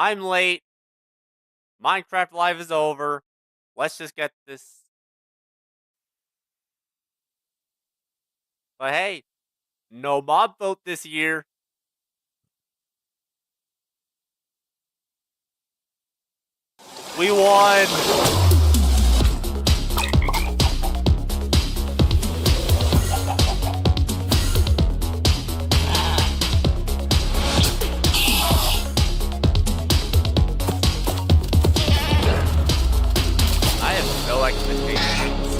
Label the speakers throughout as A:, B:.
A: I'm late. Minecraft Live is over. Let's just get this. But hey, no mob vote this year. We won. I have no expectations.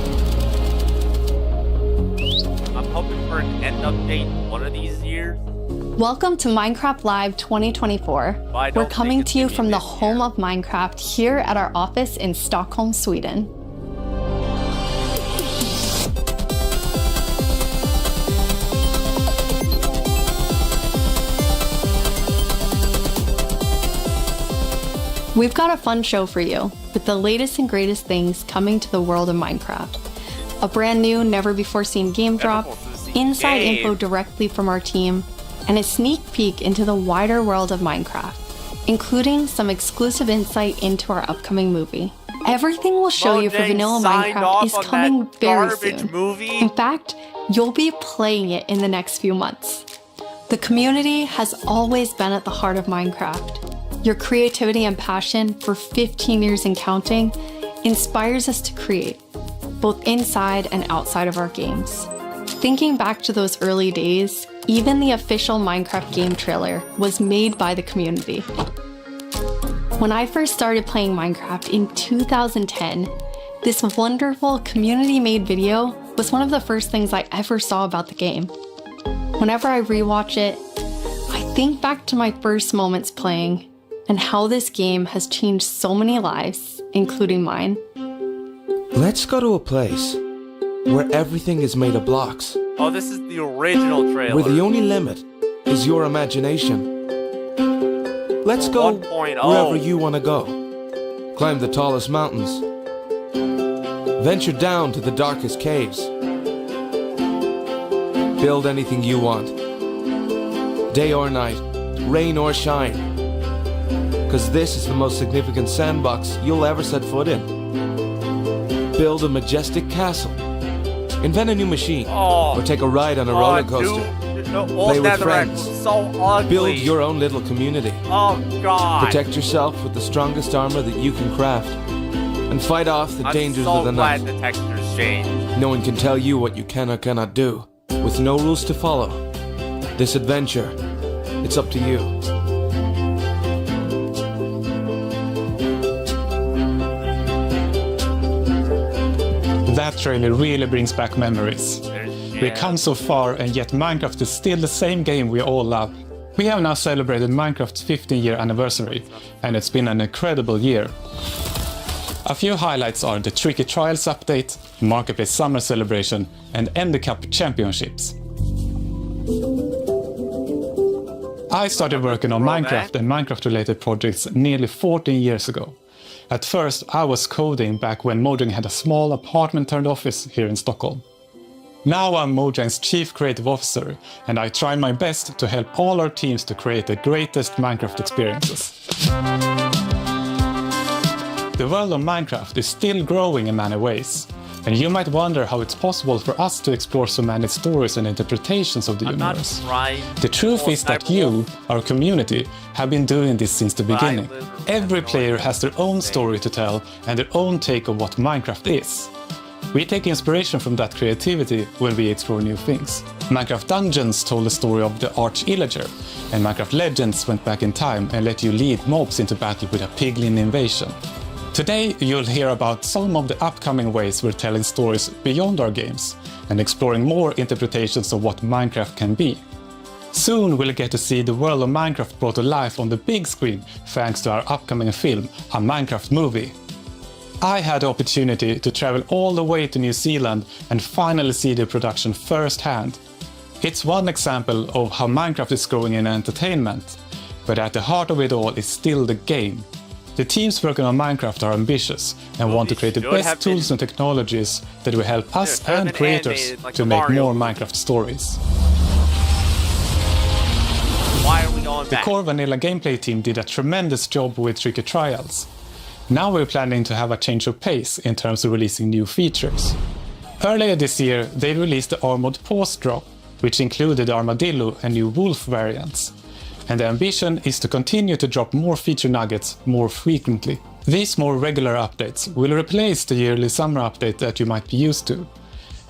A: I'm hoping for an end update one of these years.
B: Welcome to Minecraft Live 2024. We're coming to you from the home of Minecraft here at our office in Stockholm, Sweden. We've got a fun show for you, with the latest and greatest things coming to the world of Minecraft. A brand new, never-before-seen game drop, inside info directly from our team, and a sneak peek into the wider world of Minecraft, including some exclusive insight into our upcoming movie. Everything we'll show you for vanilla Minecraft is coming very soon. In fact, you'll be playing it in the next few months. The community has always been at the heart of Minecraft. Your creativity and passion for 15 years and counting inspires us to create, both inside and outside of our games. Thinking back to those early days, even the official Minecraft game trailer was made by the community. When I first started playing Minecraft in 2010, this wonderful community-made video was one of the first things I ever saw about the game. Whenever I rewatch it, I think back to my first moments playing and how this game has changed so many lives, including mine.
C: Let's go to a place where everything is made of blocks.
A: Oh, this is the original trailer.
C: Where the only limit is your imagination. Let's go
A: 1.0.
C: wherever you want to go. Climb the tallest mountains. Venture down to the darkest caves. Build anything you want. Day or night, rain or shine. Because this is the most significant sandbox you'll ever set foot in. Build a majestic castle. Invent a new machine, or take a ride on a roller coaster. Play with friends. Build your own little community.
A: Oh God!
C: Protect yourself with the strongest armor that you can craft, and fight off the dangers of the night.
A: The textures changed.
C: No one can tell you what you can or cannot do, with no rules to follow. This adventure, it's up to you.
D: That trailer really brings back memories. We've come so far, and yet Minecraft is still the same game we all love. We have now celebrated Minecraft's 15-year anniversary, and it's been an incredible year. A few highlights are the Tricky Trials update, Marketplace Summer Celebration, and Ender Cup Championships. I started working on Minecraft and Minecraft-related projects nearly 14 years ago. At first, I was coding back when Mojang had a small apartment-turned-office here in Stockholm. Now I'm Mojang's Chief Creative Officer, and I try my best to help all our teams to create the greatest Minecraft experiences. The world of Minecraft is still growing in many ways, and you might wonder how it's possible for us to explore so many stories and interpretations of the universe. The truth is that you, our community, have been doing this since the beginning. Every player has their own story to tell and their own take of what Minecraft is. We take inspiration from that creativity when we explore new things. Minecraft Dungeons told the story of the Arch-Illager, and Minecraft Legends went back in time and let you lead mobs into battle with a piglin invasion. Today you'll hear about some of the upcoming ways we're telling stories beyond our games and exploring more interpretations of what Minecraft can be. Soon we'll get to see the world of Minecraft brought to life on the big screen thanks to our upcoming film, a Minecraft movie. I had the opportunity to travel all the way to New Zealand and finally see the production firsthand. It's one example of how Minecraft is growing in entertainment, but at the heart of it all is still the game. The teams working on Minecraft are ambitious and want to create the best tools and technologies that will help us and creators to make more Minecraft stories.
A: Why are we going
D: The
A: back.
D: core vanilla gameplay team did a tremendous job with Tricky Trials. Now we're planning to have a change of pace in terms of releasing new features. Earlier this year, they released the Armored Paws drop, which included Armadillo and new Wolf variants. And the ambition is to continue to drop more feature nuggets more frequently. These more regular updates will replace the yearly summer update that you might be used to.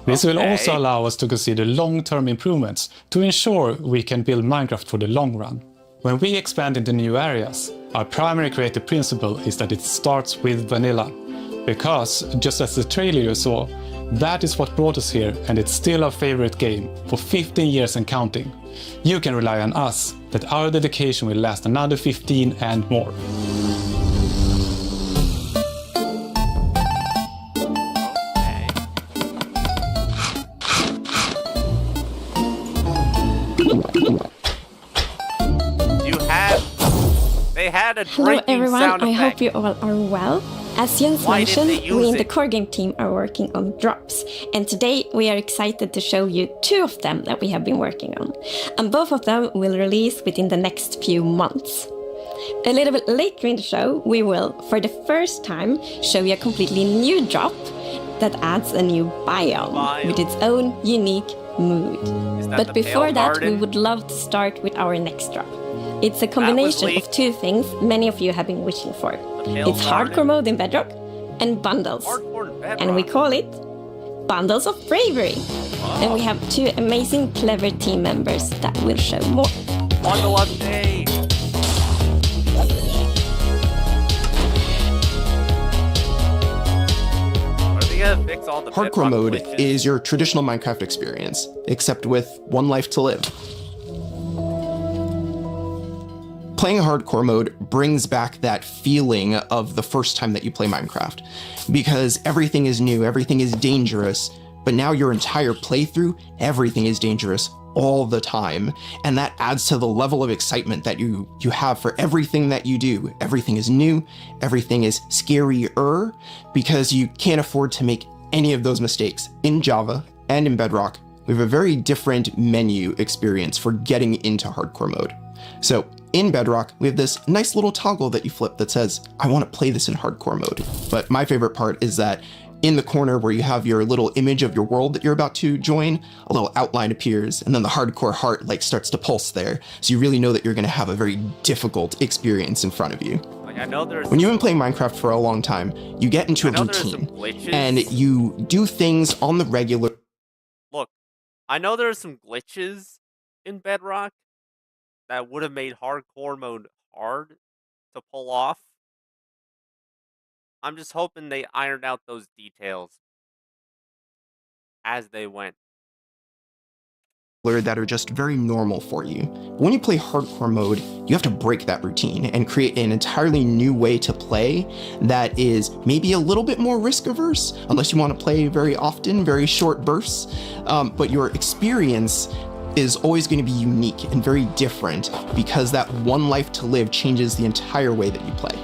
D: This will also allow us to consider long-term improvements to ensure we can build Minecraft for the long run. When we expand into new areas, our primary creative principle is that it starts with vanilla. Because, just as the trailer you saw, that is what brought us here, and it's still our favorite game, for 15 years and counting. You can rely on us, that our dedication will last another 15 and more.
A: They had a
E: Hello
A: drinking
E: everyone,
A: sound
E: I
A: effect.
E: hope you all are well. As Jens
A: Why didn't
E: mentioned,
A: they use
E: we in the
A: it?
E: core game team are working on drops. And today we are excited to show you 2 of them that we have been working on. And both of them will release within the next few months. A little bit later in the show, we will, for the first time, show you a completely new drop that adds a new biome with its own unique mood. But before that, we would love to start with our next drop. It's a combination of 2 things many of you have been wishing for. It's hardcore mode in Bedrock and bundles. And we call it Bundles of Bravery. And we have 2 amazing, clever team members that will show more.
A: Bundle update. Are they gonna fix all the
F: Hardcore
A: Bedrock
F: mode
A: glitches?
F: is your traditional Minecraft experience, except with one life to live. Playing hardcore mode brings back that feeling of the first time that you play Minecraft, because everything is new, everything is dangerous, but now your entire playthrough, everything is dangerous all the time, and that adds to the level of excitement that you have for everything that you do. Everything is new, everything is scarier, because you can't afford to make any of those mistakes. In Java and in Bedrock, we have a very different menu experience for getting into hardcore mode. So in Bedrock, we have this nice little toggle that you flip that says, I want to play this in hardcore mode. But my favorite part is that in the corner where you have your little image of your world that you're about to join, a little outline appears, and then the hardcore heart starts to pulse there. So you really know that you're going to have a very difficult experience in front of you.
A: Like, I know there's
F: When you've been playing Minecraft for a long time, you get into a routine, and you do things on the regular.
A: Look, I know there's some glitches in Bedrock that would have made hardcore mode hard to pull off. I'm just hoping they ironed out those details as they went.
F: That are just very normal for you. When you play hardcore mode, you have to break that routine and create an entirely new way to play that is maybe a little bit more risk averse, unless you want to play very often, very short bursts. But your experience is always going to be unique and very different, because that one life to live changes the entire way that you play.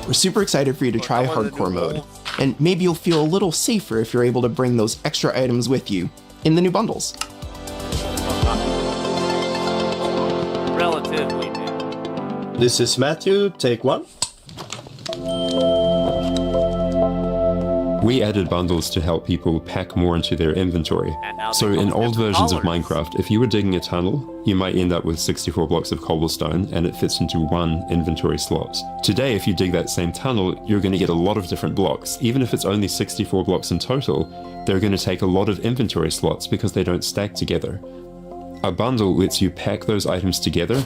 F: We're super excited for you to try hardcore mode, and maybe you'll feel a little safer if you're able to bring those extra items with you in the new bundles.
A: Relatively new.
G: This is Matthew, take 1.
H: We added bundles to help people pack more into their inventory. So in old versions of Minecraft, if you were digging a tunnel, you might end up with 64 blocks of cobblestone and it fits into 1 inventory slot. Today, if you dig that same tunnel, you're going to get a lot of different blocks. Even if it's only 64 blocks in total, they're going to take a lot of inventory slots because they don't stack together. A bundle lets you pack those items together,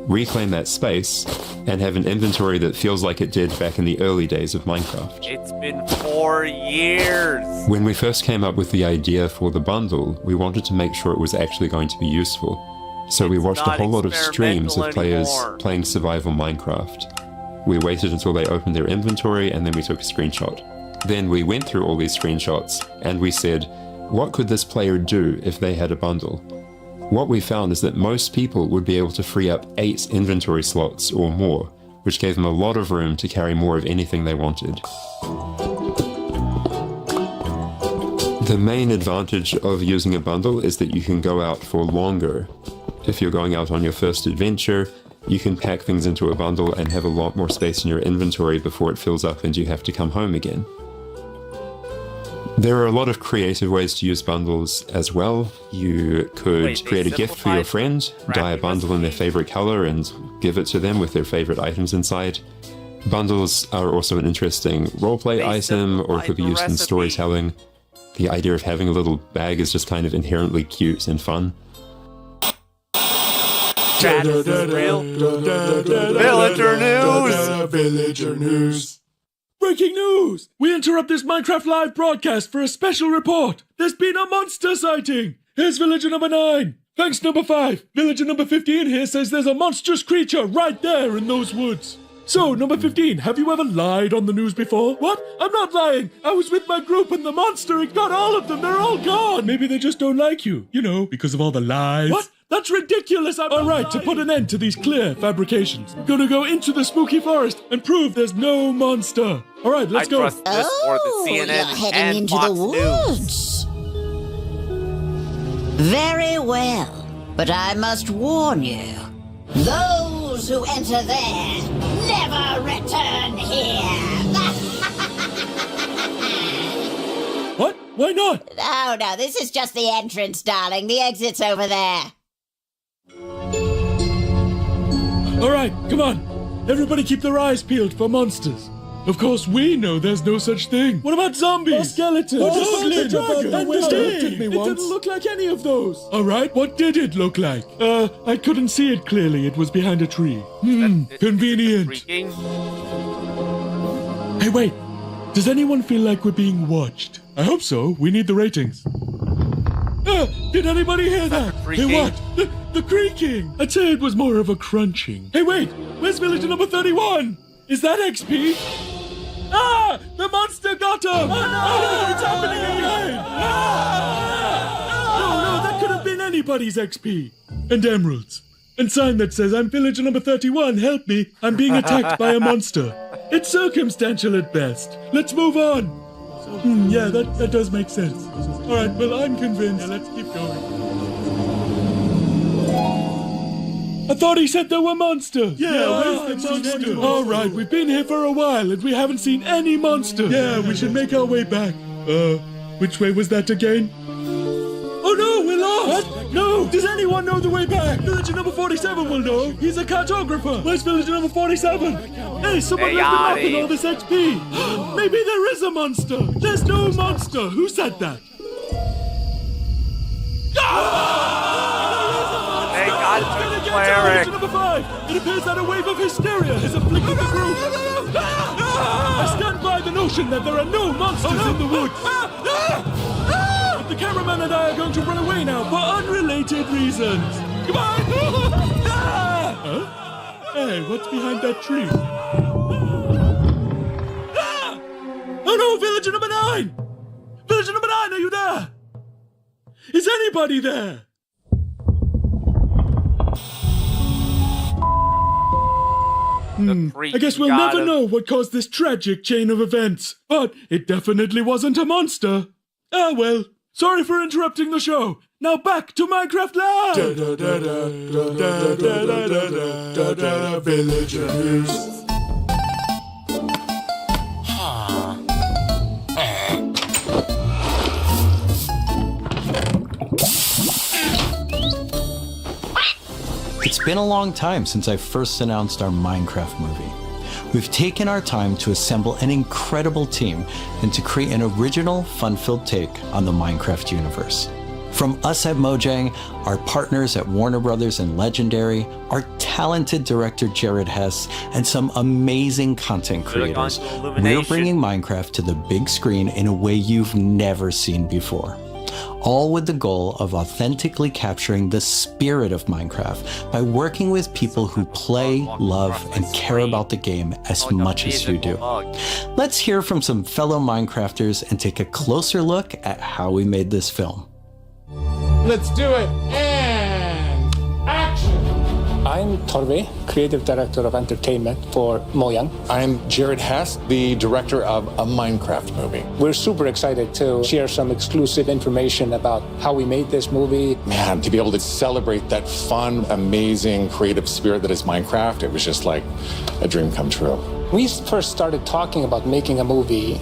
H: reclaim that space, and have an inventory that feels like it did back in the early days of Minecraft.
A: It's been 4 years.
H: When we first came up with the idea for the bundle, we wanted to make sure it was actually going to be useful. So we watched a whole lot of streams of players playing survival Minecraft. We waited until they opened their inventory and then we took a screenshot. Then we went through all these screenshots and we said, what could this player do if they had a bundle? What we found is that most people would be able to free up 8 inventory slots or more, which gave them a lot of room to carry more of anything they wanted. The main advantage of using a bundle is that you can go out for longer. If you're going out on your first adventure, you can pack things into a bundle and have a lot more space in your inventory before it fills up and you have to come home again. There are a lot of creative ways to use bundles as well. You could create a gift for your friend, dye a bundle in their favorite color and give it to them with their favorite items inside. Bundles are also an interesting roleplay item, or could be used in storytelling. The idea of having a little bag is just kind of inherently cute and fun.
A: Chat, is this real? Villager news!
G: Villager news! Breaking news! We interrupt this Minecraft Live broadcast for a special report. There's been a monster sighting. Here's villager number 9. Thanks, number 5. Villager number 15 here says there's a monstrous creature right there in those woods. So, number 15, have you ever lied on the news before? What? I'm not lying. I was with my group and the monster, it got all of them. They're all gone. Maybe they just don't like you. You know, because of all the lies. What? That's ridiculous! All right, to put an end to these clear fabrications, I'm gonna go into the spooky forest and prove there's no monster. All right, let's go.
A: Trust this for the CNN
I: you're heading
A: and
I: into
A: Fox
I: the woods. Very well, but I must warn you. Those who enter there never return here.
G: What? Why not?
I: Oh, no, this is just the entrance, darling. The exit's over there.
G: All right, come on. Everybody keep their eyes peeled for monsters. Of course, we know there's no such thing. What about zombies? Or skeletons? Or
E: a dragon?
G: It didn't look like any of those. All right, what did it look like? I couldn't see it clearly. It was behind a tree. Convenient. Hey, wait. Does anyone feel like we're being watched? I hope so. We need the ratings. Did anybody hear that? Hey, what? The creaking. I'd say it was more of a crunching. Hey, wait. Where's villager number 31? Is that XP? Ah! The monster got him! Oh, no! It's happening again! No, that could have been anybody's XP. And emeralds. And sign that says, I'm villager number 31, help me. I'm being attacked by a monster. It's circumstantial at best. Let's move on. Yeah, that does make sense. All right, well, I'm convinced. Yeah, let's keep going. I thought he said there were monsters. Yeah, where's the monster? All right, we've been here for a while and we haven't seen any monster. Yeah, we should make our way back. Which way was that again? Oh no, we're lost! What? No! Does anyone know the way back? Villager number 47 will know. He's a cartographer. Where's villager number 47? Hey, someone left a map and all this XP. Maybe there is a monster. There's no monster. Who said that?
A: They got you, cleric.
G: Number 5. It appears that a wave of hysteria has afflicted the group. I stand by the notion that there are no monsters in the woods. But the cameraman and I are going to run away now for unrelated reasons. Goodbye. Hey, what's behind that tree? Oh no, villager number 9! Villager number 9, are you there? Is anybody there? I guess we'll never know what caused this tragic chain of events. But it definitely wasn't a monster. Ah well, sorry for interrupting the show. Now back to Minecraft Live! Villager news.
J: It's been a long time since I first announced our Minecraft movie. We've taken our time to assemble an incredible team and to create an original, fun-filled take on the Minecraft universe. From us at Mojang, our partners at Warner Brothers and Legendary, our talented director Jared Hess, and some amazing content creators, we're bringing Minecraft to the big screen in a way you've never seen before. All with the goal of authentically capturing the spirit of Minecraft by working with people who play, love, and care about the game as much as you do. Let's hear from some fellow Minecrafters and take a closer look at how we made this film.
K: Let's do it, and action!
D: I
K: I'm Torve, creative director of entertainment for Mojang.
L: I'm Jared Hess, the director of a Minecraft movie.
K: We're super excited to share some exclusive information about how we made this movie.
L: Man, to be able to celebrate that fun, amazing, creative spirit that is Minecraft, it was just like a dream come true.
K: We first started talking about making a movie,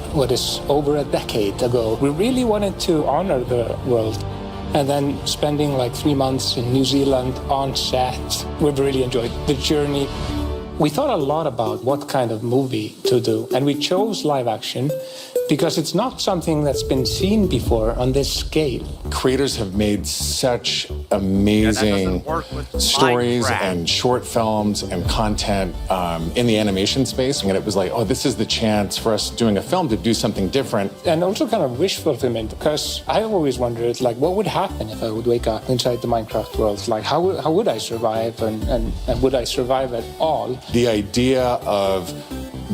K: over a decade ago. We really wanted to honor the world. And then spending like 3 months in New Zealand on set, we've really enjoyed the journey. We thought a lot about what kind of movie to do, and we chose live action because it's not something that's been seen before on this scale.
L: Creators have made such amazing stories and short films and content in the animation space, and it was like, oh, this is the chance for us doing a film to do something different.
K: And also kind of wish fulfillment, because I always wondered, like, what would happen if I would wake up inside the Minecraft world? Like, how would I survive, and would I survive at all?
L: The idea of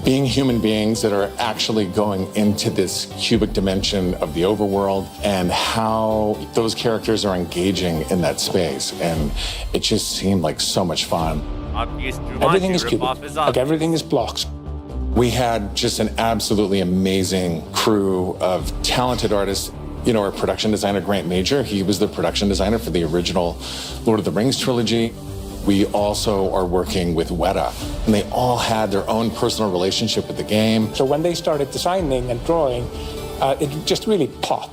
L: being human beings that are actually going into this cubic dimension of the overworld, and how those characters are engaging in that space. And it just seemed like so much fun.
K: Everything is cubic, like everything is blocks.
L: We had just an absolutely amazing crew of talented artists. You know, our production designer, Grant Major, he was the production designer for the original Lord of the Rings trilogy. We also are working with Weta, and they all had their own personal relationship with the game.
K: So when they started designing and drawing, it just really popped.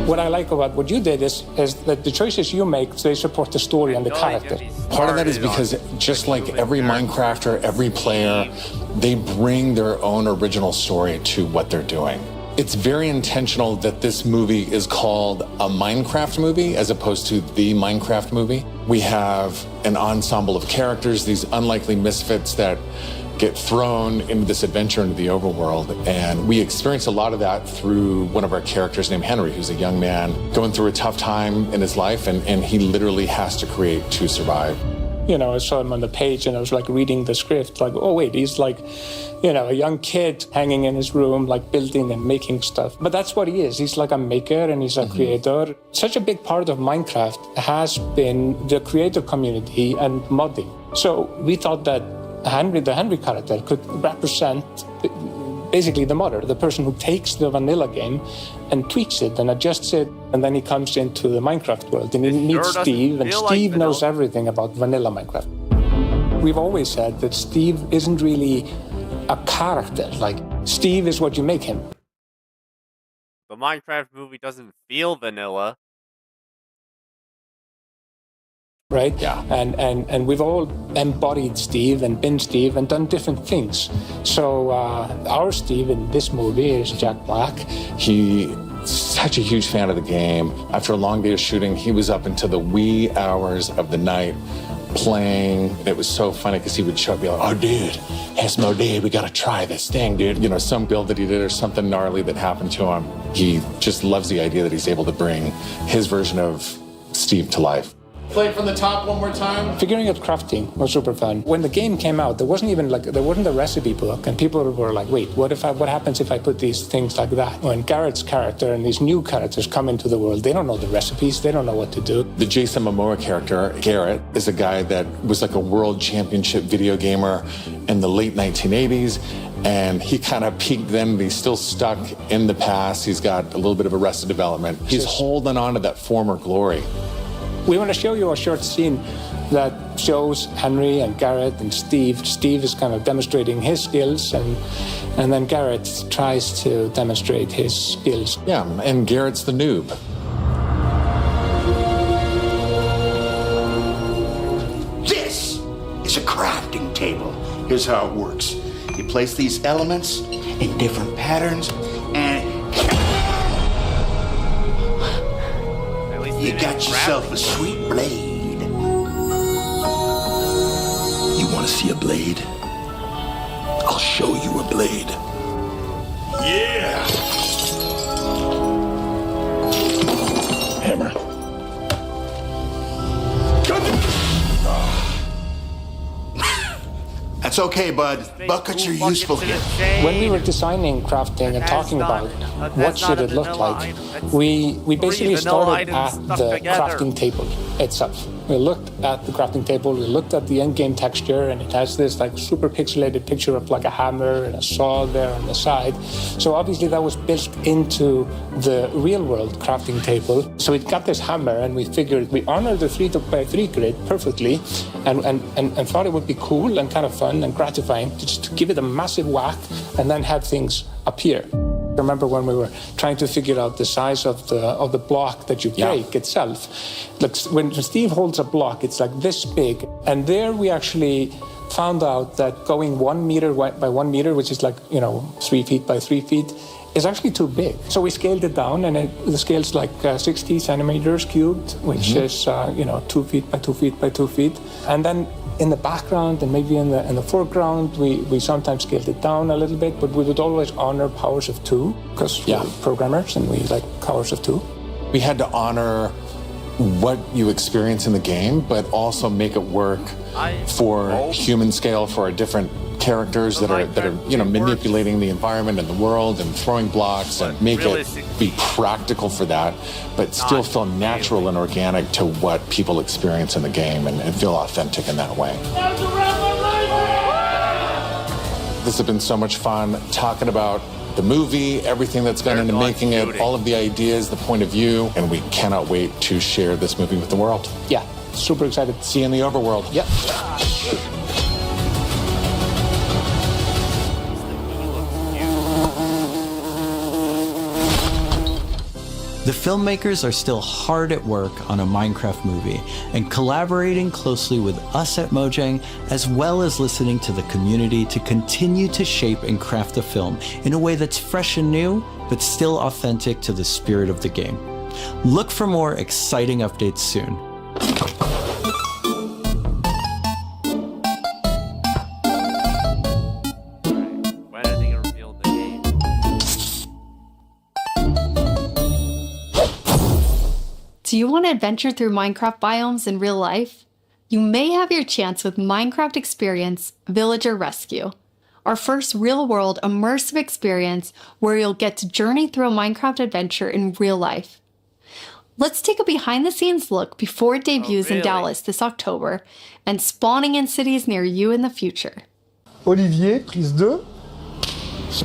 K: What I like about what you did is that the choices you make, they support the story and the character.
L: Part of that is because just like every Minecrafter, every player, they bring their own original story to what they're doing. It's very intentional that this movie is called a Minecraft movie as opposed to the Minecraft movie. We have an ensemble of characters, these unlikely misfits that get thrown into this adventure into the overworld. And we experience a lot of that through one of our characters named Henry, who's a young man going through a tough time in his life, and he literally has to create to survive.
K: You know, I saw him on the page and I was like reading the script, like, oh wait, he's like, you know, a young kid hanging in his room, like building and making stuff. But that's what he is. He's like a maker and he's a creator. Such a big part of Minecraft has been the creator community and modding. So we thought that Henry, the Henry character, could represent basically the modder, the person who takes the vanilla game and tweaks it and adjusts it, and then he comes into the Minecraft world and he meets Steve, and Steve knows everything about vanilla Minecraft. We've always said that Steve isn't really a character, like Steve is what you make him.
A: The Minecraft movie doesn't feel vanilla.
K: Right? Yeah. And we've all embodied Steve and been Steve and done different things. So our Steve in this movie is Jack Black.
L: He's such a huge fan of the game. After a long day of shooting, he was up until the wee hours of the night playing. It was so funny because he would show up and be like, oh, dude, it's no day. We got to try this thing, dude. You know, some build that he did or something gnarly that happened to him. He just loves the idea that he's able to bring his version of Steve to life.
M: Play it from the top one more time.
K: Figuring out crafting was super fun. When the game came out, there wasn't a recipe book, and people were like, wait, what happens if I put these things like that? When Garrett's character and these new characters come into the world, they don't know the recipes, they don't know what to do.
L: The Jason Momoa character, Garrett, is a guy that was like a world championship video gamer in the late 1980s. And he kind of peaked then, but he's still stuck in the past. He's got a little bit of Arrested Development. He's holding on to that former glory.
K: We want to show you a short scene that shows Henry and Garrett and Steve. Steve is kind of demonstrating his skills, and then Garrett tries to demonstrate his skills.
L: Yeah, and Garrett's the noob.
M: This is a crafting table. Here's how it works. You place these elements in different patterns, and you got yourself a sweet blade. You want to see a blade? I'll show you a blade. Yeah! Hammer. That's That's okay, bud. Buckets are useful here.
K: When we were designing crafting and talking about what should it look like, we basically started at the crafting table itself. We looked at the crafting table, we looked at the end-game texture, and it has this like super pixelated picture of like a hammer and a saw there on the side. So obviously that was built into the real-world crafting table. So it got this hammer, and we figured we honored the 3x3 grid perfectly, and thought it would be cool and kind of fun and gratifying to just give it a massive whack and then have things appear. I remember when we were trying to figure out the size of the block that you break itself. Like when Steve holds a block, it's like this big. And there we actually found out that going 1 meter by 1 meter, which is like, 3 feet by 3 feet, is actually too big. So we scaled it down, and the scale's like 60 centimeters cubed, which is 2 feet by 2 feet by 2 feet. And then in the background and maybe in the foreground, we sometimes scaled it down a little bit, but we would always honor powers of 2, because we're programmers and we like powers of 2.
L: We had to honor what you experience in the game, but also make it work for human scale for our different characters that are manipulating the environment and the world and throwing blocks, and make it be practical for that, but still feel natural and organic to what people experience in the game, and feel authentic in that way. This has been so much fun talking about the movie, everything that's gone into making it, all of the ideas, the point of view, and we cannot wait to share this movie with the world.
K: Yeah, super excited.
L: See you in the overworld.
K: Yep.
J: The filmmakers are still hard at work on a Minecraft movie and collaborating closely with us at Mojang, as well as listening to the community to continue to shape and craft the film in a way that's fresh and new, but still authentic to the spirit of the game. Look for more exciting updates soon.
B: Do you want to adventure through Minecraft biomes in real life? You may have your chance with Minecraft Experience Villager Rescue, our first real-world immersive experience where you'll get to journey through a Minecraft adventure in real life. Let's take a behind-the-scenes look before it debuts in Dallas this October and spawning in cities near you in the future.
N: Olivier, prise 2.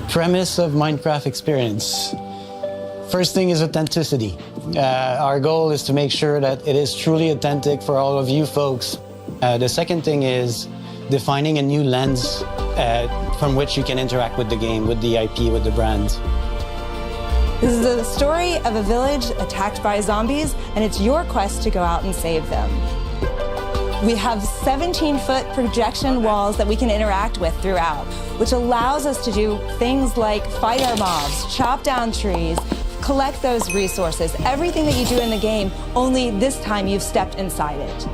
O: Premise of Minecraft Experience. First thing is authenticity. Our goal is to make sure that it is truly authentic for all of you folks. The second thing is defining a new lens from which you can interact with the game, with the IP, with the brand.
P: This is the story of a village attacked by zombies, and it's your quest to go out and save them. We have 17-foot projection walls that we can interact with throughout, which allows us to do things like fight our mobs, chop down trees, collect those resources, everything that you do in the game, only this time you've stepped inside it.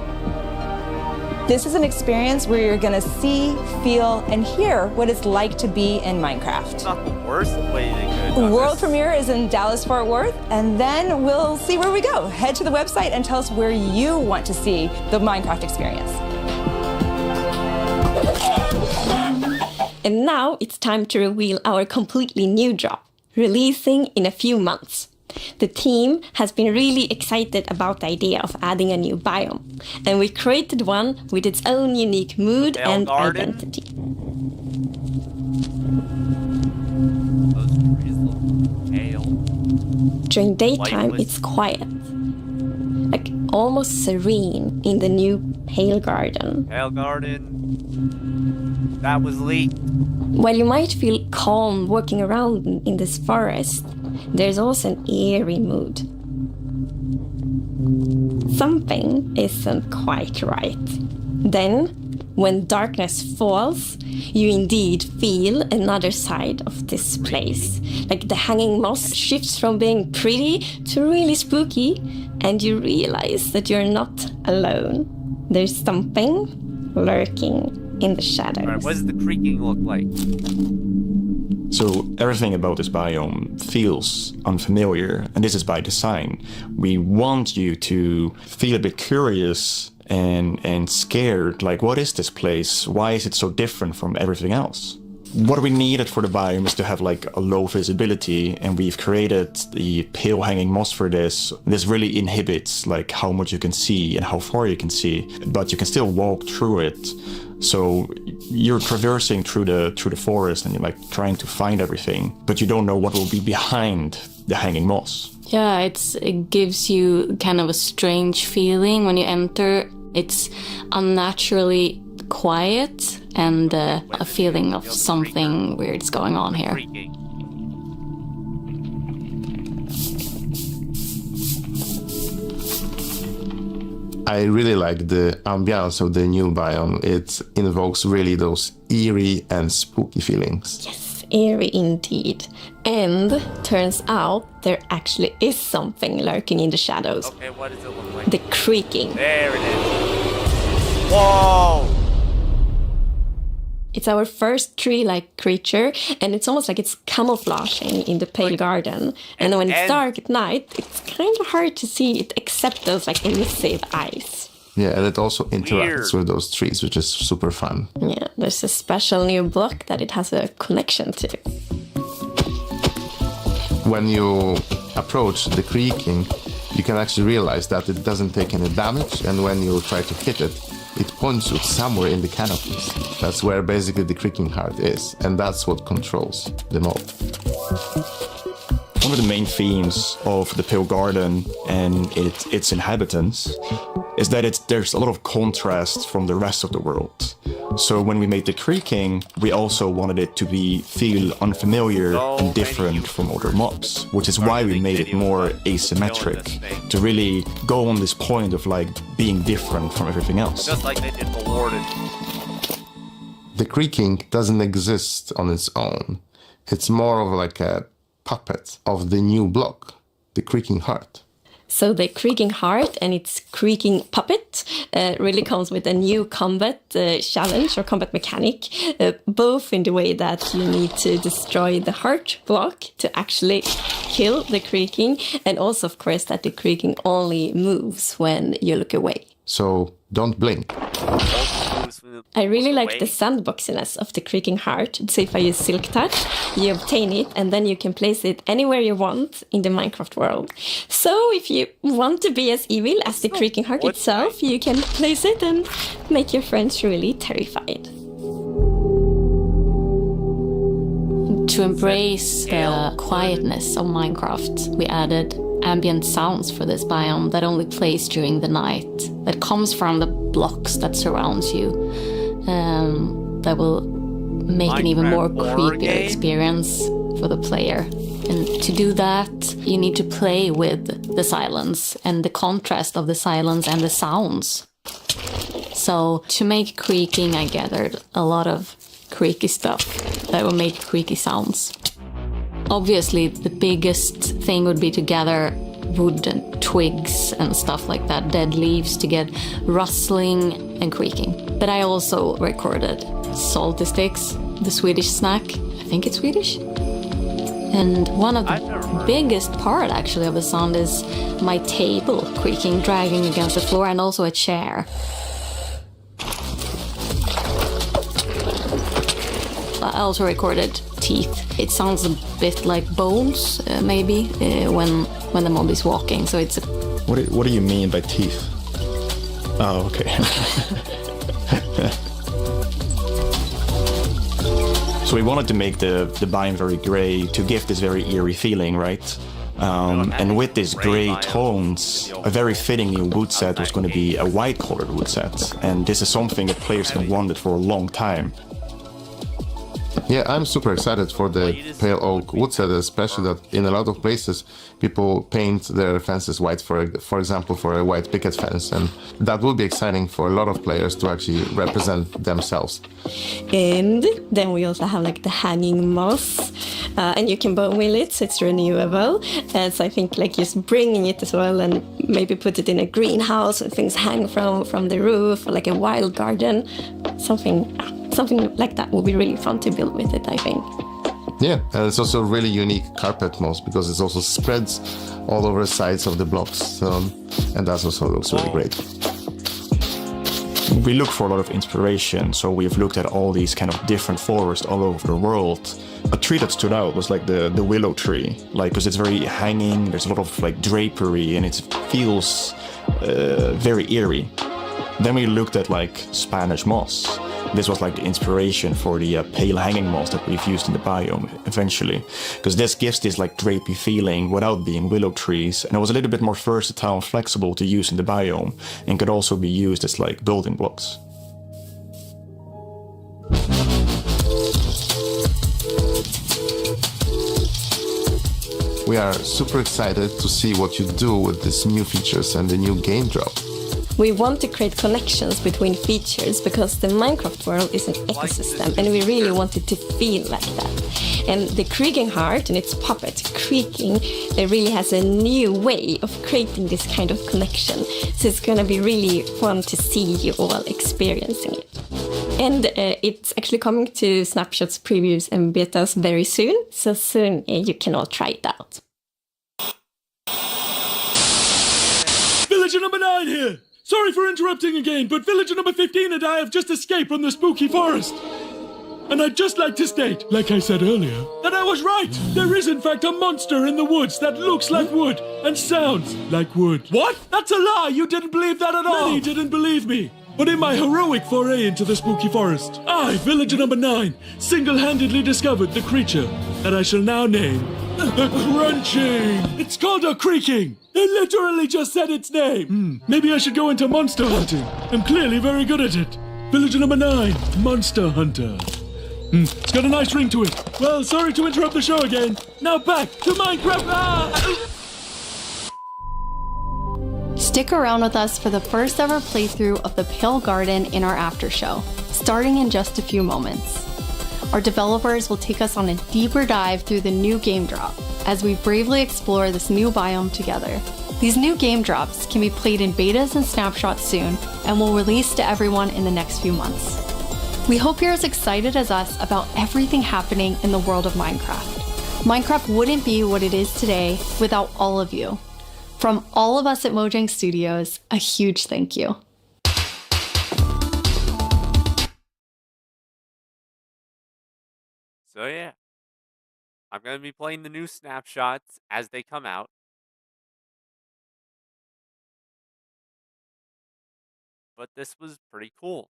P: This is an experience where you're gonna see, feel, and hear what it's like to be in Minecraft.
A: It's not the worst way they could.
P: World premiere is in Dallas-Fort Worth, and then we'll see where we go. Head to the website and tell us where you want to see the Minecraft experience.
E: And now it's time to reveal our completely new drop, releasing in a few months. The team has been really excited about the idea of adding a new biome, and we created one with its own unique mood and identity. During daytime, it's quiet, like almost serene in the new Pale Garden.
A: Pale Garden. That was leaked.
E: While you might feel calm walking around in this forest, there's also an eerie mood. Something isn't quite right. Then, when darkness falls, you indeed feel another side of this place. Like the hanging moss shifts from being pretty to really spooky, and you realize that you're not alone. There's something lurking in the shadows.
A: Right, what does the creaking look like?
Q: So everything about this biome feels unfamiliar, and this is by design. We want you to feel a bit curious and scared. Like, what is this place? Why is it so different from everything else? What we needed for the biome is to have like a low visibility, and we've created the pale hanging moss for this. This really inhibits like how much you can see and how far you can see, but you can still walk through it. So you're traversing through the forest and you're like trying to find everything, but you don't know what will be behind the hanging moss.
B: Yeah, it gives you kind of a strange feeling when you enter. It's unnaturally quiet and a feeling of something weird's going on here.
R: I really like the ambiance of the new biome. It invokes really those eerie and spooky feelings.
E: Yes, eerie indeed. And turns out there actually is something lurking in the shadows.
A: Okay, what does it look like?
E: The creaking.
A: There it is. Whoa!
E: It's our first tree-like creature, and it's almost like it's camouflaging in the pale garden. And when it's dark at night, it's kind of hard to see it except those like emissive eyes.
R: Yeah, and it also interacts with those trees, which is super fun.
E: Yeah, there's a special new block that it has a connection to.
R: When you approach the creaking, you can actually realize that it doesn't take any damage, and when you try to hit it, it points you somewhere in the canopies. That's where basically the creaking heart is, and that's what controls the mob.
Q: One of the main themes of the Pale Garden and its inhabitants is that there's a lot of contrast from the rest of the world. So when we made the creaking, we also wanted it to feel unfamiliar and different from other mobs, which is why we made it more asymmetric, to really go on this point of like being different from everything else.
A: Just like they did for Warden.
R: The creaking doesn't exist on its own. It's more of like a puppet of the new block, the creaking heart.
E: So the creaking heart and its creaking puppet really comes with a new combat challenge or combat mechanic, both in the way that you need to destroy the heart block to actually kill the creaking, and also, of course, that the creaking only moves when you look away.
R: So don't blink.
E: I really like the sandboxiness of the creaking heart. So if I use Silk Touch, you obtain it and then you can place it anywhere you want in the Minecraft world. So if you want to be as evil as the creaking heart itself, you can place it and make your friends really terrified.
B: To embrace the quietness of Minecraft, we added ambient sounds for this biome that only plays during the night, that comes from the blocks that surrounds you, that will make an even more creepy experience for the player. And to do that, you need to play with the silence and the contrast of the silence and the sounds. So to make creaking, I gathered a lot of creaky stuff that will make creaky sounds. Obviously, the biggest thing would be to gather wood and twigs and stuff like that, dead leaves, to get rustling and creaking. But I also recorded salty sticks, the Swedish snack. I think it's Swedish. And one of the biggest part, actually, of the sound is my table creaking, dragging against the floor, and also a chair. I also recorded teeth. It sounds a bit like bones, maybe, when the mob is walking. So it's.
Q: What do you mean by teeth? Oh, okay. So we wanted to make the biome very gray to give this very eerie feeling, right? And with these gray tones, a very fitting new wood set was going to be a white-colored wood set. And this is something that players have wanted for a long time.
R: Yeah, I'm super excited for the pale oak wood set, especially that in a lot of places people paint their fences white, for example, for a white picket fence, and that will be exciting for a lot of players to actually represent themselves.
E: And then we also have like the hanging moss, and you can bone wheel it, so it's renewable. And so I think like just bringing it as well, and maybe put it in a greenhouse and things hang from the roof, or like a wild garden, something like that would be really fun to build with it, I think.
R: Yeah, and it's also a really unique carpet moss because it also spreads all over the sides of the blocks, and that also looks really great.
Q: We look for a lot of inspiration, so we've looked at all these kind of different forests all over the world. A tree that stood out was like the willow tree, like because it's very hanging, there's a lot of like drapery, and it feels very eerie. Then we looked at like Spanish moss. This was like the inspiration for the pale hanging moss that we've used in the biome eventually, because this gives this like drapey feeling without being willow trees, and it was a little bit more versatile and flexible to use in the biome, and could also be used as like building blocks.
R: We are super excited to see what you do with these new features and the new game drop.
E: We want to create connections between features because the Minecraft world is an ecosystem and we really want it to feel like that. And the creaking heart and its puppet creaking, it really has a new way of creating this kind of connection. So it's going to be really fun to see you all experiencing it. And it's actually coming to Snapshots, previews and betas very soon. So soon you can all try it out.
G: Villager number 9 here! Sorry for interrupting again, but villager number 15 and I have just escaped from the spooky forest. And I'd just like to state, like I said earlier, that I was right. There is in fact a monster in the woods that looks like wood and sounds like wood. What? That's a lie! You didn't believe that at all! Many didn't believe me. But in my heroic foray into the spooky forest, I, villager number 9, single-handedly discovered the creature that I shall now name the Crunching. It's called a creaking. They literally just said its name. Maybe I should go into monster hunting. I'm clearly very good at it. Villager number 9, Monster Hunter. It's got a nice ring to it. Well, sorry to interrupt the show again. Now back to Minecraft.
B: Stick around with us for the first ever playthrough of the Pale Garden in our after show, starting in just a few moments. Our developers will take us on a deeper dive through the new game drop as we bravely explore this new biome together. These new game drops can be played in betas and snapshots soon and will release to everyone in the next few months. We hope you're as excited as us about everything happening in the world of Minecraft. Minecraft wouldn't be what it is today without all of you. From all of us at Mojang Studios, a huge thank you.
A: So yeah, I'm going to be playing the new snapshots as they come out. But this was pretty cool.